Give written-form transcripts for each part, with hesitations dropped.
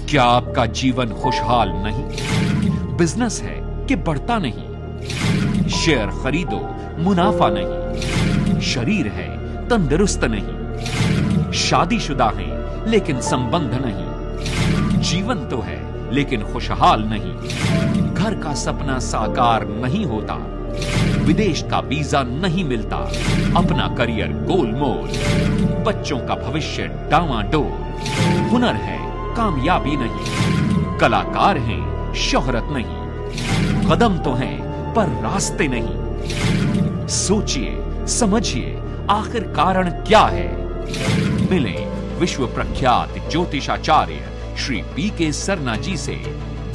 क्या आपका जीवन खुशहाल नहीं? बिजनेस है कि बढ़ता नहीं? शेयर खरीदो, मुनाफा नहीं? शरीर है, तंदुरुस्त नहीं? शादीशुदा हैं लेकिन संबंध नहीं? जीवन तो है लेकिन खुशहाल नहीं? घर का सपना साकार नहीं होता? विदेश का वीजा नहीं मिलता? अपना करियर गोलमोल? बच्चों का भविष्य डामाडोल? हुनर है, कामयाबी नहीं? कलाकार हैं, शोहरत नहीं? कदम तो हैं पर रास्ते नहीं? सोचिए, समझिए, आखिर कारण क्या है? मिले विश्व प्रख्यात ज्योतिषाचार्य श्री पी.के. सरना जी से।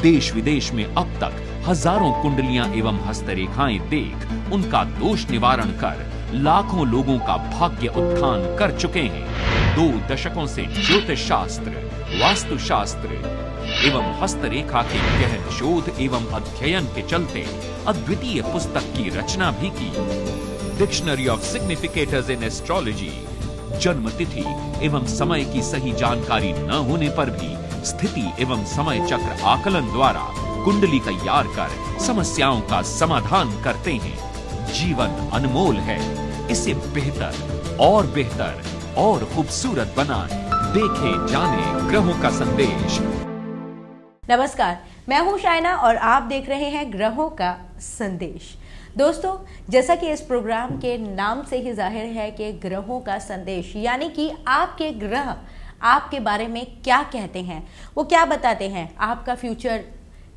देश विदेश में अब तक हजारों कुंडलियां एवं हस्तरेखाएं देख उनका दोष निवारण कर लाखों लोगों का भाग्य उत्थान कर चुके हैं। 2 दशकों से ज्योतिष शास्त्र, वास्तु शास्त्र एवं हस्तरेखा के गहन शोध एवं अध्ययन के चलते अद्वितीय पुस्तक की रचना भी की। Dictionary of significators in astrology. जन्म तिथि एवं समय की सही जानकारी न होने पर भी स्थिति एवं समय चक्र आकलन द्वारा कुंडली तैयार कर समस्याओं का समाधान करते हैं। जीवन अनमोल है, इसे बेहतर और खूबसूरत बनाएं। देखें, जानें ग्रहों का संदेश। नमस्कार, मैं हूं शाइना और आप देख रहे हैं ग्रहों का संदेश। दोस्तों, जैसा कि इस प्रोग्राम के नाम से ही जाहिर है कि ग्रहों का संदेश, यानी कि आपके ग्रह आपके बारे में क्या कहते हैं, वो क्या बताते हैं। आपका फ्यूचर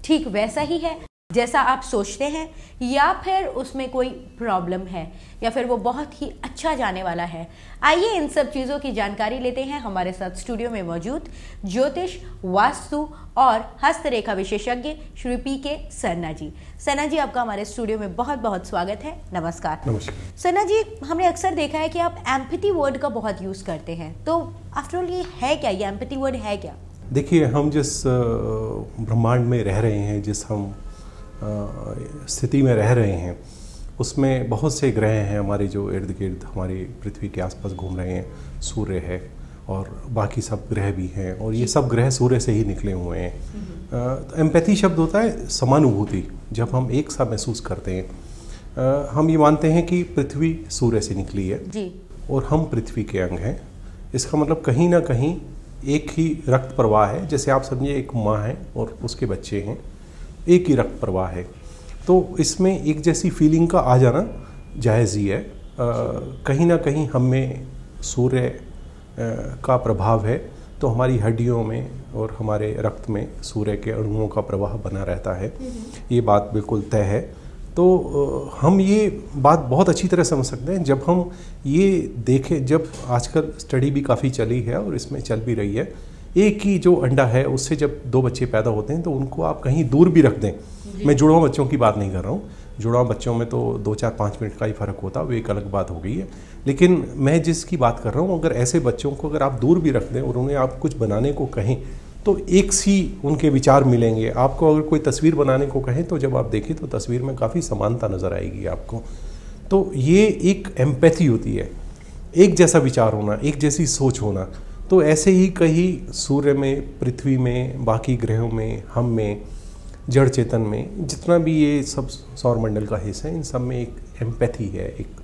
ठीक वैसा ही है जैसा आप सोचते हैं, या फिर उसमें कोई प्रॉब्लम है, या फिर वो बहुत ही अच्छा जाने वाला है। आइए इन सब चीज़ों की जानकारी लेते हैं हमारे साथ स्टूडियो में मौजूद ज्योतिष, वास्तु और हस्तरेखा विशेषज्ञ श्री पी.के. सरना जी। सरना जी, आपका हमारे स्टूडियो में बहुत बहुत स्वागत है। नमस्कार। नमस्कार। सरना जी, हमने अक्सर देखा है कि आप एम्पैथी वर्ड का बहुत यूज़ करते हैं, तो आफ्टर ऑल ये है क्या, ये एम्पैथी वर्ड है क्या? देखिए, हम जिस ब्रह्मांड में रह रहे हैं, जिस हम स्थिति में रह रहे हैं, उसमें बहुत से ग्रह हैं हमारे जो इर्द गिर्द हमारी पृथ्वी के आसपास घूम रहे हैं। सूर्य है और बाकी सब ग्रह भी हैं, और ये सब ग्रह सूर्य से ही निकले हुए हैं। एम्पैथी शब्द होता है समानुभूति। जब हम एक सा महसूस करते हैं, हम ये मानते हैं कि पृथ्वी सूर्य से निकली है जी, और हम पृथ्वी के अंग हैं। इसका मतलब कहीं ना कहीं एक ही रक्त प्रवाह है। जैसे आप समझिए, एक माँ है और उसके बच्चे हैं, एक ही रक्त प्रवाह है, तो इसमें एक जैसी फीलिंग का आ जाना जायज़ ही है। कहीं ना कहीं हम में सूर्य का प्रभाव है, तो हमारी हड्डियों में और हमारे रक्त में सूर्य के अणुओं का प्रवाह बना रहता है। ये बात बिल्कुल तय है। तो हम ये बात बहुत अच्छी तरह समझ सकते हैं जब हम ये देखें, जब आजकल स्टडी भी काफ़ी चली है और इसमें चल भी रही है। एक ही जो अंडा है, उससे जब 2 बच्चे पैदा होते हैं तो उनको आप कहीं दूर भी रख दें। मैं जुड़वा बच्चों की बात नहीं कर रहा हूँ। जुड़वा बच्चों में तो 2, 4, 5 मिनट का ही फ़र्क होता है, वो एक अलग बात हो गई है। लेकिन मैं जिसकी बात कर रहा हूँ, अगर ऐसे बच्चों को अगर आप दूर भी रख दें और उन्हें आप कुछ बनाने को कहें, तो एक सी उनके विचार मिलेंगे। आपको अगर कोई तस्वीर बनाने को कहें, तो जब आप देखें तो तस्वीर में काफ़ी समानता नज़र आएगी आपको। तो ये एक एम्पैथी होती है, एक जैसा विचार होना, एक जैसी सोच होना। तो ऐसे ही कहीं सूर्य में, पृथ्वी में, बाकी ग्रहों में, हम में, जड़ चेतन में, जितना भी ये सब सौर मंडल का हिस्सा है, इन सब में एक एम्पैथी है, एक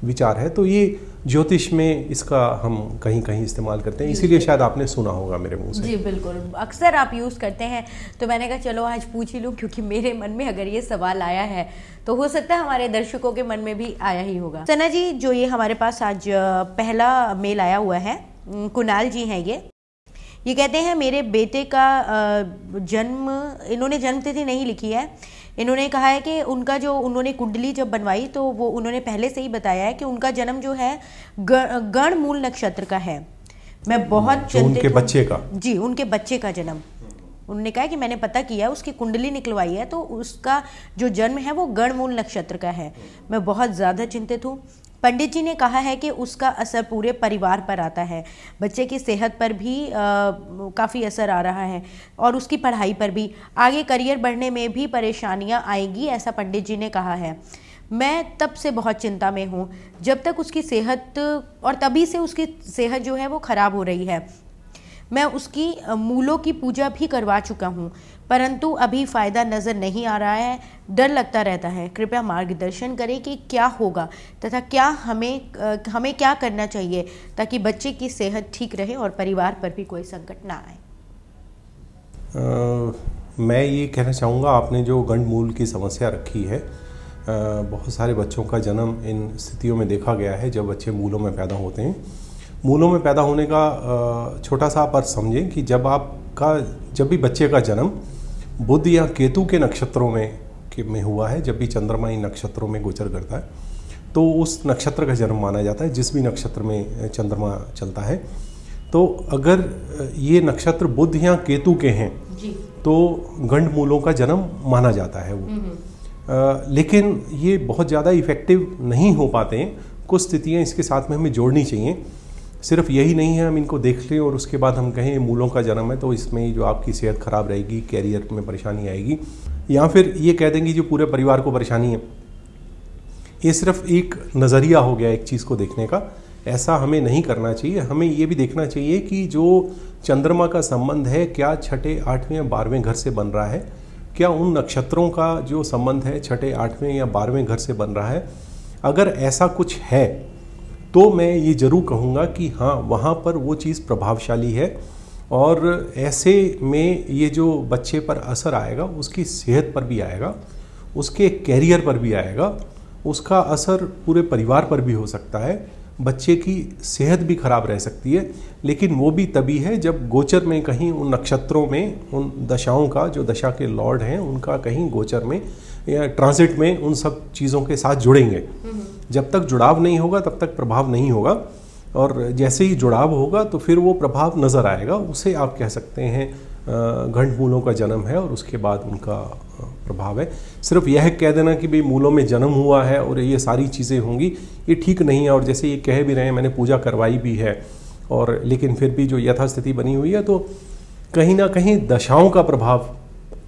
विचार है। तो ये ज्योतिष में इसका हम कहीं कहीं इस्तेमाल करते हैं, इसीलिए शायद आपने सुना होगा मेरे मुंह से। जी बिल्कुल, अक्सर आप यूज़ करते हैं, तो मैंने कहा चलो आज पूछ ही लूँ, क्योंकि मेरे मन में अगर ये सवाल आया है तो हो सकता है हमारे दर्शकों के मन में भी आया ही होगा। सरना जी, जो ये हमारे पास आज पहला मेल आया हुआ है, कुणाल जी हैं ये कहते हैं मेरे बेटे का जन्म, इन्होंने जन्म तिथि नहीं लिखी है, इन्होंने कहा है कि उनका जो उन्होंने कुंडली जब बनवाई तो वो उन्होंने पहले से ही बताया है कि उनका जन्म जो है गण मूल नक्षत्र का है। मैं बहुत चिंतित उनके बच्चे का, जी उनके बच्चे का जन्म, उन्होंने कहा कि मैंने पता किया, उसकी कुंडली निकलवाई है तो उसका जो जन्म है वो गण मूल नक्षत्र का है। मैं बहुत ज़्यादा चिंतित हूँ। पंडित जी ने कहा है कि उसका असर पूरे परिवार पर आता है, बच्चे की सेहत पर भी काफ़ी असर आ रहा है और उसकी पढ़ाई पर भी, आगे करियर बढ़ने में भी परेशानियां आएंगी, ऐसा पंडित जी ने कहा है। मैं तब से बहुत चिंता में हूँ जब तक उसकी सेहत, और तभी से उसकी सेहत जो है वो ख़राब हो रही है। मैं उसकी मूलों की पूजा भी करवा चुका हूँ, परंतु अभी फ़ायदा नज़र नहीं आ रहा है, डर लगता रहता है। कृपया मार्गदर्शन करें कि क्या होगा तथा क्या हमें क्या करना चाहिए ताकि बच्चे की सेहत ठीक रहे और परिवार पर भी कोई संकट ना आए। मैं ये कहना चाहूँगा, आपने जो गंडमूल की समस्या रखी है, बहुत सारे बच्चों का जन्म इन स्थितियों में देखा गया है जब बच्चे मूलों में पैदा होते हैं। मूलों में पैदा होने का छोटा सा आप अर्थ समझें कि जब भी बच्चे का जन्म बुध या केतु के नक्षत्रों में हुआ है, जब भी चंद्रमा इन नक्षत्रों में गोचर करता है तो उस नक्षत्र का जन्म माना जाता है, जिस भी नक्षत्र में चंद्रमा चलता है। तो अगर ये नक्षत्र बुध या केतु के हैं तो गंडमूलों का जन्म माना जाता है वो। लेकिन ये बहुत ज़्यादा इफ़ेक्टिव नहीं हो पाते हैं। कुछ स्थितियाँ इसके साथ में हमें जोड़नी चाहिए। सिर्फ यही नहीं है हम इनको देख लें और उसके बाद हम कहें मूलों का जन्म है तो इसमें जो आपकी सेहत खराब रहेगी, कैरियर में परेशानी आएगी, या फिर ये कह देंगे जो पूरे परिवार को परेशानी है। ये सिर्फ एक नज़रिया हो गया एक चीज़ को देखने का। ऐसा हमें नहीं करना चाहिए। हमें ये भी देखना चाहिए कि जो चंद्रमा का संबंध है क्या छठे, 8वें या 12वें घर से बन रहा है, क्या उन नक्षत्रों का जो संबंध है छठे, 8वें या 12वें घर से बन रहा है। अगर ऐसा कुछ है तो मैं ये ज़रूर कहूँगा कि हाँ, वहाँ पर वो चीज़ प्रभावशाली है और ऐसे में ये जो बच्चे पर असर आएगा उसकी सेहत पर भी आएगा, उसके कैरियर पर भी आएगा, उसका असर पूरे परिवार पर भी हो सकता है। बच्चे की सेहत भी खराब रह सकती है, लेकिन वो भी तभी है जब गोचर में कहीं उन नक्षत्रों में, उन दशाओं का, जो दशा के लॉर्ड हैं उनका कहीं गोचर में या ट्रांजिट में उन सब चीज़ों के साथ जुड़ेंगे। जब तक जुड़ाव नहीं होगा तब तक प्रभाव नहीं होगा, और जैसे ही जुड़ाव होगा तो फिर वो प्रभाव नज़र आएगा। उसे आप कह सकते हैं गंडमूलों का जन्म है और उसके बाद उनका प्रभाव है। सिर्फ यह कह देना कि भाई मूलों में जन्म हुआ है और ये सारी चीज़ें होंगी, ये ठीक नहीं है। और जैसे ये कह भी रहे हैं, मैंने पूजा करवाई भी है, और लेकिन फिर भी जो यथास्थिति बनी हुई है तो कहीं ना कहीं दशाओं का प्रभाव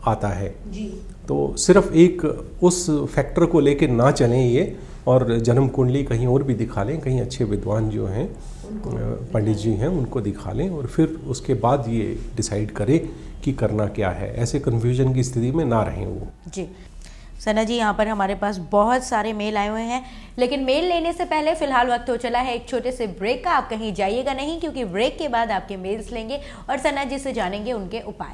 आता है जी। तो सिर्फ एक उस फैक्टर को लेकर ना चलें ये, और जन्म कुंडली कहीं और भी दिखा लें, कहीं अच्छे विद्वान जो हैं, पंडित जी हैं, उनको दिखा लें और फिर उसके बाद ये डिसाइड करें कि करना क्या है। ऐसे कन्फ्यूजन की स्थिति में ना रहें वो जी। सना जी, यहाँ पर हमारे पास बहुत सारे मेल आए हुए हैं, लेकिन मेल लेने से पहले फिलहाल वक्त हो चला है एक छोटे से ब्रेक का। आप कहीं जाइएगा नहीं, क्योंकि ब्रेक के बाद आपके मेल्स लेंगे और सना जी से जानेंगे उनके उपाय।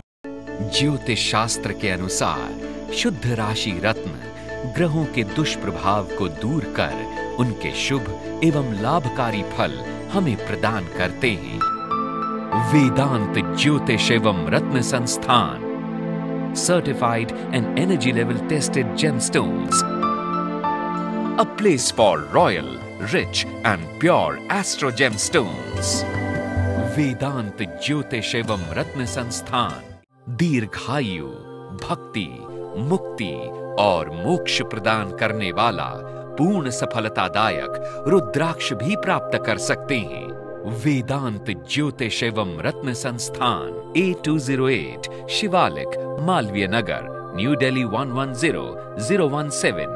ज्योतिष शास्त्र के अनुसार शुद्ध राशि रत्न ग्रहों के दुष्प्रभाव को दूर कर उनके शुभ एवं लाभकारी फल हमें प्रदान करते हैं। वेदांत ज्योतिष एवं रत्न संस्थान, certified and energy level tested gemstones, a place for royal, rich and pure astro gemstones. वेदांत ज्योतिष एवं रत्न संस्थान दीर्घायु, भक्ति, मुक्ति और मोक्ष प्रदान करने वाला पूर्ण सफलतादायक रुद्राक्ष भी प्राप्त कर सकते हैं। वेदांत ज्योतिष एवं रत्न संस्थान, 8208 Shivalik, Malviya Nagar, new Delhi 110017।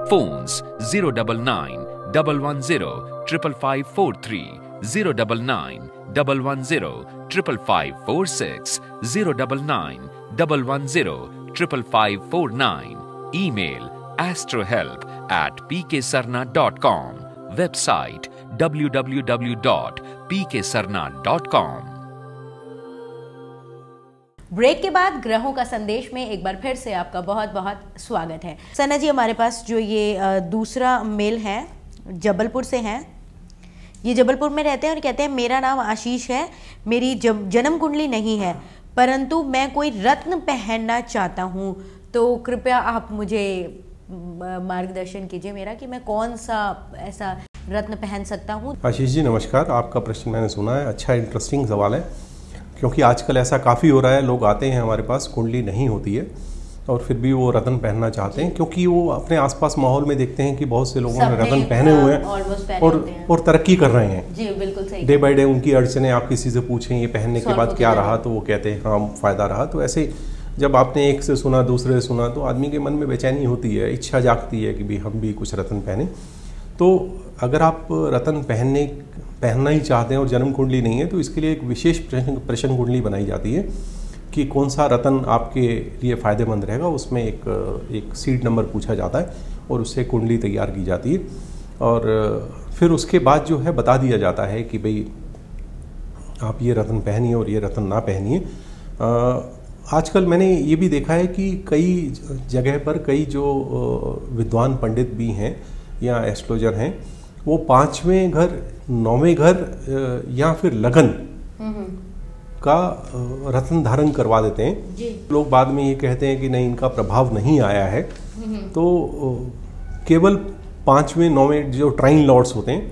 Phones 099-110-55543, 099-110-55546, 099-110-55549। Email astrohelp@pksarna.com, website www.pksarna.com। Break के बाद ग्रहों का संदेश में एक बार फिर से आपका बहुत बहुत स्वागत है। सना जी, हमारे पास जो ये दूसरा मेल है जबलपुर से है। ये जबलपुर में रहते हैं और कहते हैं मेरा नाम आशीष है, मेरी जन्म कुंडली नहीं है, परंतु मैं कोई रत्न पहनना चाहता हूँ, तो कृपया आप मुझे मार्गदर्शन कीजिए मेरा कि मैं कौन सा ऐसा रत्न पहन सकता हूँ। आशीष जी नमस्कार, आपका प्रश्न मैंने सुना है, अच्छा इंटरेस्टिंग सवाल है, क्योंकि आजकल ऐसा काफ़ी हो रहा है। लोग आते हैं हमारे पास, कुंडली नहीं होती है और फिर भी वो रत्न पहनना चाहते हैं, क्योंकि वो अपने आसपास माहौल में देखते हैं कि बहुत से लोगों ने रत्न पहने हुए हैं और तरक्की कर रहे हैं जी, बिल्कुल सही। डे बाय डे उनकी अड़चने, आप किसी से पूछें ये पहनने के बाद क्या रहा, तो वो कहते हैं हाँ फ़ायदा रहा। तो ऐसे जब आपने एक से सुना, दूसरे से सुना, तो आदमी के मन में बेचैनी होती है, इच्छा जागती है कि भी हम भी कुछ रत्न पहने। तो अगर आप रत्न पहनना ही चाहते हैं और जन्म कुंडली नहीं है तो इसके लिए एक विशेष प्रश्न कुंडली बनाई जाती है कि कौन सा रत्न आपके लिए फ़ायदेमंद रहेगा। उसमें एक सीड नंबर पूछा जाता है और उससे कुंडली तैयार की जाती है और फिर उसके बाद जो है बता दिया जाता है कि भाई आप ये रत्न पहनिए और ये रत्न ना पहनिए। आजकल मैंने ये भी देखा है कि कई जगह पर कई जो विद्वान पंडित भी हैं या एस्ट्रोलॉजर हैं वो 5वें घर 9वें घर या फिर लगन का रत्न धारण करवा देते हैं। लोग बाद में ये कहते हैं कि नहीं इनका प्रभाव नहीं आया है। तो केवल 5वें 9वें जो ट्राइन लॉर्ड्स होते हैं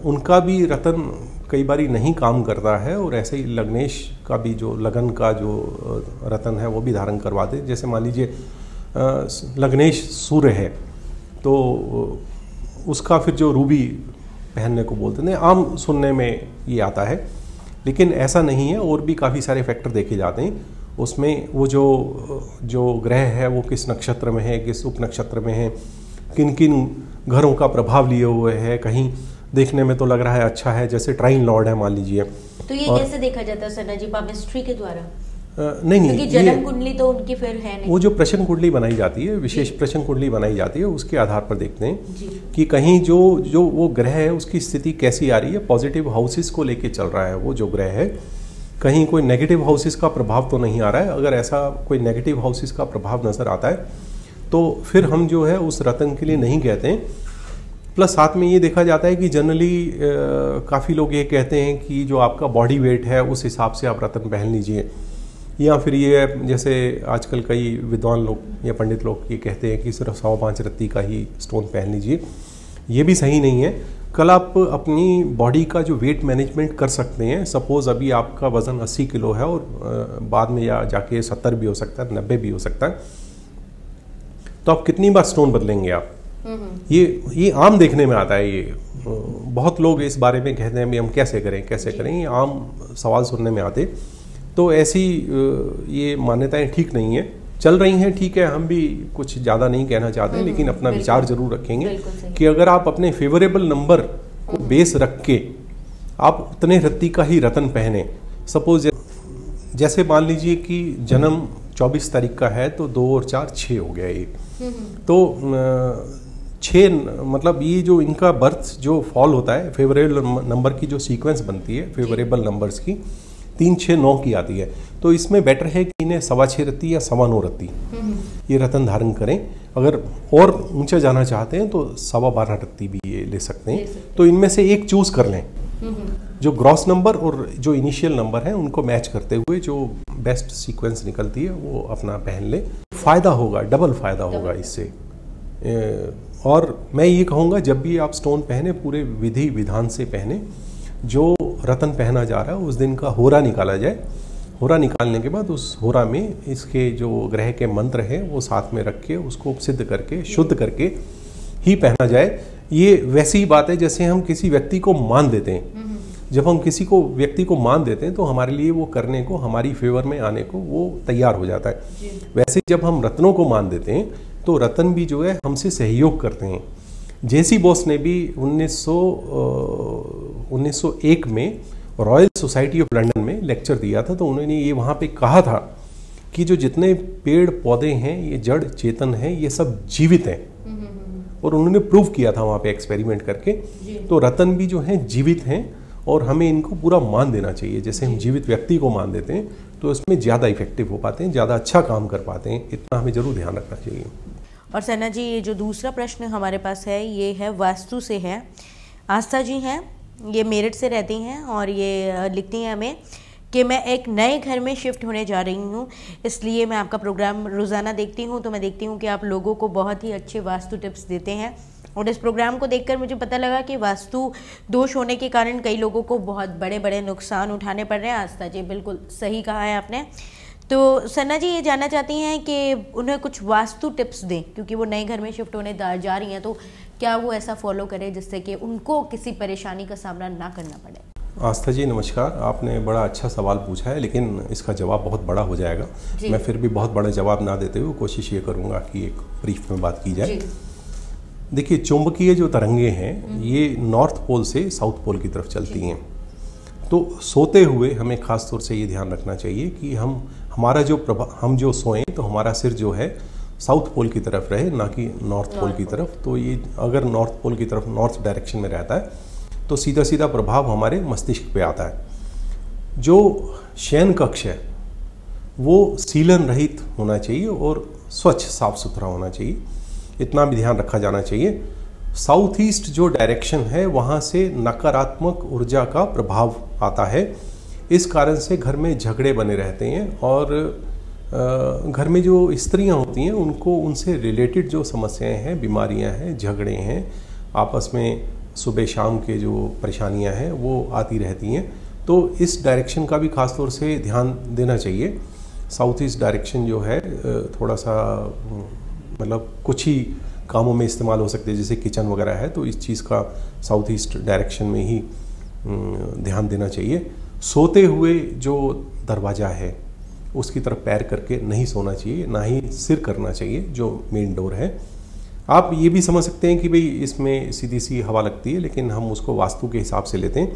उनका भी रत्न कई बारी नहीं काम करता है और ऐसे ही लग्नेश का भी जो लगन का जो रत्न है वो भी धारण करवाते। जैसे मान लीजिए लग्नेश सूर्य है तो उसका फिर जो रूबी पहनने को बोलते हैं, आम सुनने में ये आता है लेकिन ऐसा नहीं है। और भी काफ़ी सारे फैक्टर देखे जाते हैं उसमें। वो जो ग्रह है वो किस नक्षत्र में है, किस उप नक्षत्र में है, किन किन घरों का प्रभाव लिए हुए है। कहीं देखने में तो लग रहा है अच्छा है, जैसे ट्राइन लॉर्ड है मान लीजिए। तो ये कैसे देखा जाता है सरना जी, पामिस्ट्री के द्वारा? नहीं क्योंकि जन्म कुंडली तो उनकी फिर है नहीं। वो जो प्रश्न कुंडली बनाई जाती है, विशेष प्रश्न कुंडली बनाई जाती है, उसके आधार पर देखते हैं कि कहीं जो वो ग्रह है उसकी स्थिति कैसी आ रही है। पॉजिटिव हाउसेस को लेके चल रहा है वो जो ग्रह है, कहीं कोई नेगेटिव हाउसेस का प्रभाव तो नहीं आ रहा है। अगर ऐसा कोई नेगेटिव हाउसेस का प्रभाव नजर आता है तो फिर हम जो है उस रत्न के लिए नहीं कहते हैं। प्लस साथ में ये देखा जाता है कि जनरली काफ़ी लोग ये कहते हैं कि जो आपका बॉडी वेट है उस हिसाब से आप रत्न पहन लीजिए, या फिर ये जैसे आजकल कई विद्वान लोग या पंडित लोग ये कहते हैं कि सिर्फ 1.25 रत्ती का ही स्टोन पहन लीजिए। ये भी सही नहीं है। कल आप अपनी बॉडी का जो वेट मैनेजमेंट कर सकते हैं। सपोज़ अभी आपका वज़न 80 किलो है और बाद में या जाके 70 भी हो सकता है, 90 भी हो सकता है, तो आप कितनी बार स्टोन बदलेंगे आप? ये आम देखने में आता है। ये बहुत लोग इस बारे में कहते हैं भी हम कैसे करें, ये आम सवाल सुनने में आते। तो ऐसी ये मान्यताएं ठीक नहीं है, चल रही हैं, ठीक है। हम भी कुछ ज़्यादा नहीं कहना चाहते, लेकिन अपना विचार जरूर रखेंगे कि अगर आप अपने फेवरेबल नंबर को बेस रख के आप उतने रत्ती का ही रत्न पहने। सपोज जैसे मान लीजिए कि जन्म 24 तारीख का है तो 2 और 4 6 हो गया ये। तो 6 मतलब ये जो इनका बर्थ जो फॉल होता है, फेवरेबल नंबर की जो सीक्वेंस बनती है फेवरेबल नंबर्स की 3 6 9 की आती है। तो इसमें बेटर है कि इन्हें 6.25 रत्ती या 9.25 रत्ती ये रत्न धारण करें। अगर और ऊंचा जाना चाहते हैं तो 12.25 रत्ती भी ये ले सकते हैं। तो इनमें से एक चूज कर लें, जो ग्रॉस नंबर और जो इनिशियल नंबर है उनको मैच करते हुए जो बेस्ट सीक्वेंस निकलती है वो अपना पहन ले। फायदा होगा, डबल फायदा होगा इससे। और मैं ये कहूँगा जब भी आप स्टोन पहने पूरे विधि विधान से पहने। जो रत्न पहना जा रहा है उस दिन का होरा निकाला जाए। होरा निकालने के बाद उस होरा में इसके जो ग्रह के मंत्र हैं वो साथ में रख के उसको सिद्ध करके शुद्ध करके ही पहना जाए। ये वैसी ही बात है जैसे हम किसी व्यक्ति को मान देते हैं। जब हम किसी को व्यक्ति को मान देते हैं तो हमारे लिए वो करने को, हमारी फेवर में आने को वो तैयार हो जाता है। वैसे जब हम रत्नों को मान देते हैं तो रत्न भी जो है हमसे सहयोग करते हैं। जेसी बोस ने भी 1901 में रॉयल सोसाइटी ऑफ लंदन में लेक्चर दिया था। तो उन्होंने ये वहाँ पे कहा था कि जो जितने पेड़ पौधे हैं ये जड़ चेतन है, ये सब जीवित हैं। और उन्होंने प्रूव किया था वहाँ पे एक्सपेरिमेंट करके। तो रत्न भी जो हैं जीवित हैं और हमें इनको पूरा मान देना चाहिए। जैसे हम जीवित व्यक्ति को मान देते हैं तो इसमें ज़्यादा इफेक्टिव हो पाते हैं, ज़्यादा अच्छा काम कर पाते हैं। इतना हमें जरूर ध्यान रखना चाहिए। और सना जी, ये जो दूसरा प्रश्न हमारे पास है ये है वास्तु से है। आस्था जी हैं, ये मेरठ से रहती हैं और ये लिखती हैं हमें कि मैं एक नए घर में शिफ्ट होने जा रही हूँ, इसलिए मैं आपका प्रोग्राम रोज़ाना देखती हूँ। तो मैं देखती हूँ कि आप लोगों को बहुत ही अच्छे वास्तु टिप्स देते हैं और इस प्रोग्राम को देखकर मुझे पता लगा कि वास्तु दोष होने के कारण कई लोगों को बहुत बड़े बड़े नुकसान उठाने पड़ रहे हैं। आस्था जी, बिल्कुल सही कहा है आपने। तो सन्ना जी ये जानना चाहती हैं कि उन्हें कुछ वास्तु टिप्स दें, क्योंकि वो नए घर में शिफ्ट होने जा रही हैं। तो क्या वो ऐसा फॉलो करें जिससे कि उनको किसी परेशानी का सामना ना करना पड़े? आस्था जी नमस्कार, आपने बड़ा अच्छा सवाल पूछा है, लेकिन इसका जवाब बहुत बड़ा हो जाएगा। मैं फिर भी बहुत बड़ा जवाब ना देते हुए कोशिश ये करूँगा कि एक ब्रीफ में बात की जाए। देखिए, चुंबकीय जो तरंगे हैं ये नॉर्थ पोल से साउथ पोल की तरफ चलती हैं। तो सोते हुए हमें खास तौर से ये ध्यान रखना चाहिए कि हमारा जो हम जो सोएं तो हमारा सिर जो है साउथ पोल की तरफ रहे, ना कि नॉर्थ पोल की तरफ। तो ये अगर नॉर्थ पोल की तरफ, नॉर्थ डायरेक्शन में रहता है तो सीधा सीधा प्रभाव हमारे मस्तिष्क पे आता है। जो शयन कक्ष है वो सीलन रहित होना चाहिए और स्वच्छ साफ सुथरा होना चाहिए, इतना भी ध्यान रखा जाना चाहिए। साउथ ईस्ट जो डायरेक्शन है वहाँ से नकारात्मक ऊर्जा का प्रभाव आता है, इस कारण से घर में झगड़े बने रहते हैं और घर में जो स्त्रियां होती हैं उनको उनसे रिलेटेड जो समस्याएं हैं, बीमारियां हैं, झगड़े हैं, आपस में सुबह शाम के जो परेशानियां हैं वो आती रहती हैं। तो इस डायरेक्शन का भी खास तौर से ध्यान देना चाहिए। साउथ ईस्ट डायरेक्शन जो है थोड़ा सा मतलब कुछ ही कामों में इस्तेमाल हो सकते हैं, जैसे किचन वगैरह है, तो इस चीज़ का साउथ ईस्ट डायरेक्शन में ही ध्यान देना चाहिए। सोते हुए जो दरवाज़ा है उसकी तरफ पैर करके नहीं सोना चाहिए, ना ही सिर करना चाहिए जो मेन डोर है। आप ये भी समझ सकते हैं कि भाई इसमें सीधी सी हवा लगती है, लेकिन हम उसको वास्तु के हिसाब से लेते हैं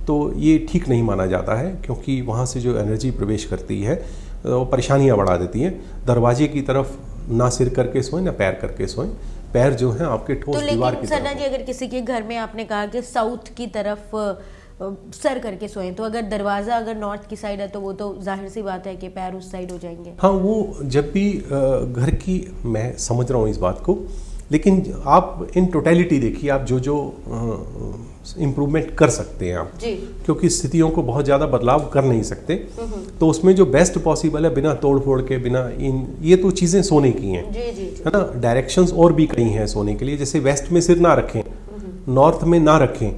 तो ये ठीक नहीं माना जाता है, क्योंकि वहाँ से जो एनर्जी प्रवेश करती है वो परेशानियाँ बढ़ा देती है। दरवाजे की तरफ ना सिर करके सोएं ना पैर करके सोएं, पैर जो है आपके ठोस दीवार की तरफ। सरना जी, अगर किसी के घर में आपने कहा कि साउथ की तरफ सर करके सोएं, तो अगर दरवाजा अगर नॉर्थ की साइड है तो वो तो जाहिर सी बात है कि पैर उस साइड हो जाएंगे। हाँ, वो जब भी घर की, मैं समझ रहा हूँ इस बात को, लेकिन आप इन टोटलिटी देखिए, आप जो जो इम्प्रूवमेंट कर सकते हैं आप जी, क्योंकि स्थितियों को बहुत ज़्यादा बदलाव कर नहीं सकते, तो उसमें जो बेस्ट पॉसिबल है बिना तोड़ फोड़ के, बिना ये तो चीज़ें सोने की हैं, जी जी, है ना। डायरेक्शंस और भी कई हैं सोने के लिए, जैसे वेस्ट में सिर ना रखें, नॉर्थ में ना रखें,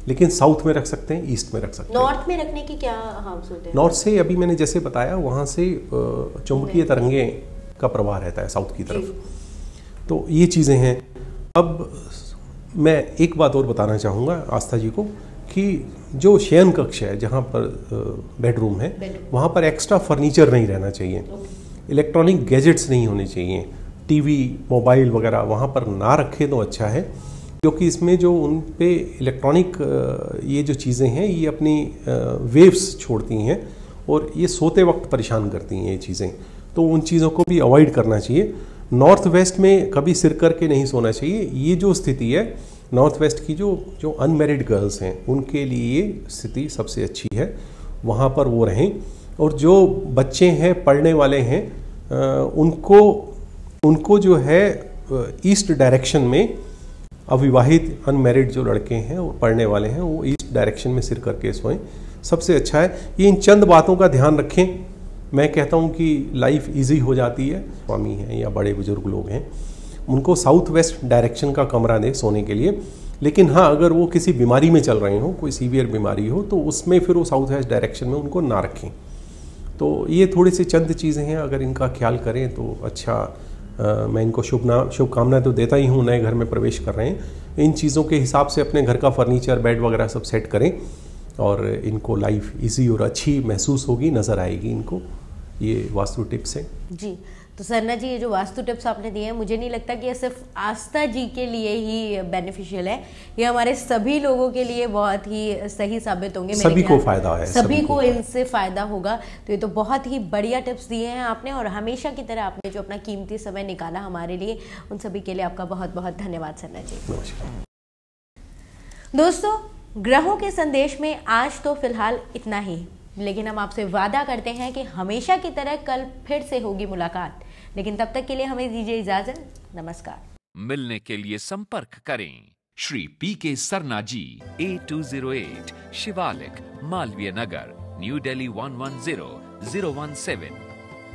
लेकिन साउथ में रख सकते हैं, ईस्ट में रख सकते हैं। नॉर्थ में रखने की क्या हार्म्स होते हैं? नॉर्थ से अभी मैंने जैसे बताया वहाँ से चुंबकीय तरंगे का प्रवाह रहता है साउथ की तरफ, तो ये चीज़ें हैं। अब मैं एक बात और बताना चाहूँगा आस्था जी को कि जो शयन कक्ष है, जहाँ पर बेडरूम है, वहाँ पर एक्स्ट्रा फर्नीचर नहीं रहना चाहिए, इलेक्ट्रॉनिक गैजेट्स नहीं होने चाहिए, टीवी मोबाइल वगैरह वहाँ पर ना रखें तो अच्छा है, क्योंकि इसमें जो उन पे इलेक्ट्रॉनिक ये जो चीज़ें हैं ये अपनी वेव्स छोड़ती हैं और ये सोते वक्त परेशान करती हैं ये चीज़ें, तो उन चीज़ों को भी अवॉइड करना चाहिए। नॉर्थ वेस्ट में कभी सिर करके नहीं सोना चाहिए। ये जो स्थिति है नॉर्थ वेस्ट की, जो अनमैरिड गर्ल्स हैं उनके लिए ये स्थिति सबसे अच्छी है, वहाँ पर वो रहें। और जो बच्चे हैं, पढ़ने वाले हैं, उनको जो है ईस्ट डायरेक्शन में, अविवाहित अनमैरिड जो लड़के हैं वो पढ़ने वाले हैं, वो ईस्ट डायरेक्शन में सिर करके सोएं, सबसे अच्छा है। ये इन चंद बातों का ध्यान रखें, मैं कहता हूँ कि लाइफ इजी हो जाती है। स्वामी हैं या बड़े बुजुर्ग लोग हैं, उनको साउथ वेस्ट डायरेक्शन का कमरा दें सोने के लिए, लेकिन हाँ, अगर वो किसी बीमारी में चल रहे हो, कोई सीवियर बीमारी हो, तो उसमें फिर वो साउथ वेस्ट डायरेक्शन में उनको ना रखें। तो ये थोड़ी सी चंद चीज़ें हैं, अगर इनका ख्याल करें तो अच्छा। मैं इनको शुभकामनाएं तो देता ही हूँ, नए घर में प्रवेश कर रहे हैं। इन चीज़ों के हिसाब से अपने घर का फर्नीचर, बेड वगैरह सब सेट करें और इनको लाइफ इजी और अच्छी महसूस होगी, नज़र आएगी इनको। ये वास्तु टिप्स हैं जी। तो सरना जी, ये जो वास्तु टिप्स आपने दिए हैं, मुझे नहीं लगता कि ये सिर्फ आस्था जी के लिए ही बेनिफिशियल है, ये हमारे सभी लोगों के लिए बहुत ही सही साबित होंगे। सभी को फायदा है, सभी को इनसे फायदा होगा। तो ये तो बहुत ही बढ़िया टिप्स दिए हैं आपने, और हमेशा की तरह आपने जो अपना कीमती समय निकाला हमारे लिए, उन सभी के लिए आपका बहुत बहुत धन्यवाद सरना जी। नमस्कार दोस्तों, ग्रहों के संदेश में आज तो फिलहाल इतना ही, लेकिन हम आपसे वादा करते हैं कि हमेशा की तरह कल फिर से होगी मुलाकात। लेकिन तब तक के लिए हमें दीजिए इजाजत। नमस्कार। मिलने के लिए संपर्क करें Shri P K. Sarna ji, 8208 Shivalik, Malviya Nagar, new Delhi 110017।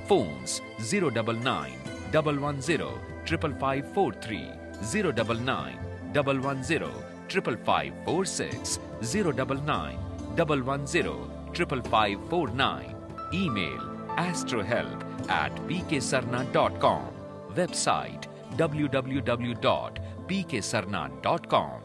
Phones 09911055543, 09911055546, 09911055549। Email astrohelp@pksarna.com. Website www.pksarna.com.